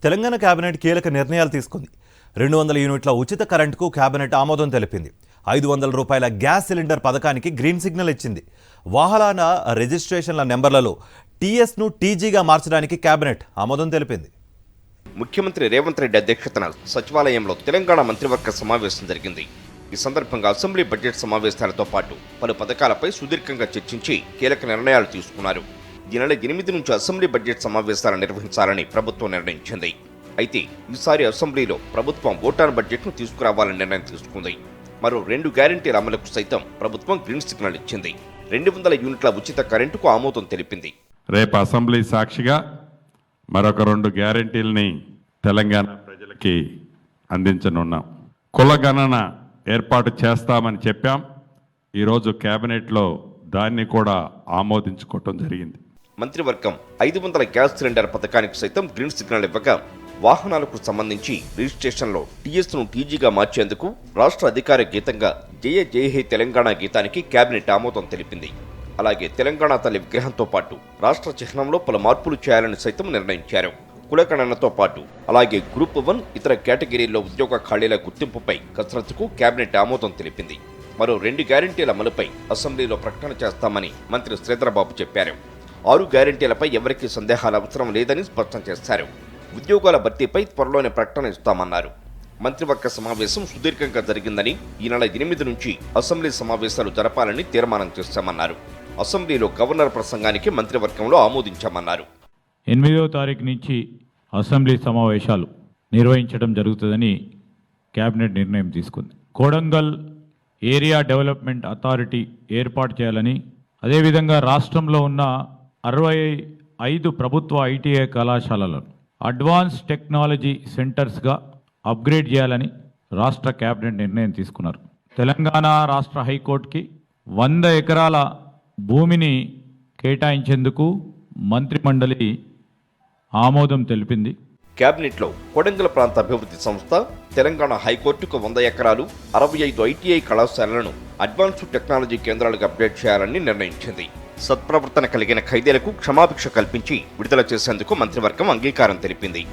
Telangana cabinet కీలక నిర్ణయాలు తీసుకుంది. 200 యూనిట్ల ఉచిత కరెంటుకు కేబినెట్ ఆమోదం తెలిపింది. 500 రూపాయల గ్యాస్ సిలిండర్ పథకానికి గ్రీన్ సిగ్నల్ ఇచ్చింది. వాహనాల రిజిస్ట్రేషన్ల నెంబర్లలో టీఎస్ను టీజీగా మార్చడానికి కేబినెట్ ఆమోదం తెలిపింది. ముఖ్యమంత్రి రేవంత్ రెడ్డి అధ్యక్షతన సచివాలయంలో తెలంగాణ మంత్రివర్గ సమావేశం జరిగింది. ఈ సందర్భంగా అసెంబ్లీ బడ్జెట్ సమావేశాలతో పాటు పలు పథకాలపై సుదీర్ఘంగా చర్చించి కీలక నిర్ణయాలు తీసుకున్నారు. ఈ నెల 8 నుంచి అసెంబ్లీ బడ్జెట్ సమావేశాలు నిర్వహించాలని ప్రభుత్వం నిర్ణయించింది. అయితే ఈసారి అసెంబ్లీలో ప్రభుత్వం ఓటాన్ బడ్జెట్ను తీసుకురావాలని నిర్ణయం తీసుకుంది. మరో 2 గ్యారెంటీల అమలుకు సైతం ప్రభుత్వం గ్రీన్ సిగ్నల్ ఇచ్చింది. 200 యూనిట్ల ఉచిత కరెంటుకు ఆమోదం తెలిపింది. రేపు అసెంబ్లీ సాక్షిగా మరొక 2 గ్యారెంటీలని తెలంగాణ ప్రజలకి అందించనున్నాం. కులగణన ఏర్పాటు చేస్తామని చెప్పాం. ఈరోజు కేబినెట్లో దాన్ని కూడా ఆమోదించుకోవటం జరిగింది. మంత్రివర్గం 500 గ్యాస్ సిలిండర్ పథకానికి సైతం గ్రీన్ సిగ్నల్ ఇవ్వగా వాహనాలకు సంబంధించి రిజిస్ట్రేషన్లో టీఎస్ను టీజీగా మార్చేందుకు రాష్ట్ర అధికార గీతంగా జయ జయ హే తెలంగాణ గీతానికి కేబినెట్ ఆమోదం తెలిపింది. అలాగే తెలంగాణ తల్లి విగ్రహంతో పాటు రాష్ట్ర చిహ్నంలో పలు మార్పులు చేయాలని సైతం నిర్ణయించారు. కులగణనతో పాటు అలాగే గ్రూప్ 1 ఇతర కేటగిరీల్లో ఉద్యోగ ఖాళీల గుర్తింపుపై కసరత్తుకు కేబినెట్ ఆమోదం తెలిపింది. మరో 2 గ్యారెంటీల అమలుపై అసెంబ్లీలో ప్రకటన చేస్తామని మంత్రి శ్రీధరబాబు చెప్పారు. 6 గ్యారెంటీలపై ఎవరికీ సందేహాలు అవసరం లేదని స్పష్టం చేశారు. ఉద్యోగాల భర్తీపై త్వరలోనే ప్రకటన ఇస్తామన్నారు. మంత్రివర్గ సమావేశం సుదీర్ఘంగా జరిగిందని ఈ నెల 8 నుంచి అసెంబ్లీ సమావేశాలు జరపాలని తీర్మానం చేశామన్నారు. అసెంబ్లీలో గవర్నర్ ప్రసంగానికి మంత్రివర్గంలో ఆమోదించామన్నారు. 8వ తారీఖు నుంచి అసెంబ్లీ సమావేశాలు నిర్వహించడం జరుగుతుందని కేబినెట్ నిర్ణయం తీసుకుంది. కొడంగల్ ఏరియా డెవలప్మెంట్ అథారిటీ ఏర్పాటు చేయాలని, అదేవిధంగా రాష్ట్రంలో ఉన్న 65 ప్రభుత్వ ఐటీఐ కళాశాలలను అడ్వాన్స్ టెక్నాలజీ సెంటర్స్గా అప్గ్రేడ్ చేయాలని రాష్ట్ర కేబినెట్ నిర్ణయం తీసుకున్నారు. తెలంగాణ రాష్ట్ర హైకోర్టుకి 100 ఎకరాల భూమిని కేటాయించేందుకు మంత్రిమండలి ఆమోదం తెలిపింది. కేబినెట్లో కొడంగల్ ప్రాంత అభివృద్ధి సంస్థ, తెలంగాణ హైకోర్టుకు 100 ఎకరాలు, 65 ఐటీఐ కళాశాలలను అడ్వాన్స్డ్ టెక్నాలజీ కేంద్రాలకు అప్డేట్ చేయాలని నిర్ణయించింది. సత్ప్రవర్తన కలిగిన ఖైదీలకు క్షమాభిక్ష కల్పించి విడుదల చేసేందుకు మంత్రివర్గం అంగీకారం తెలిపింది.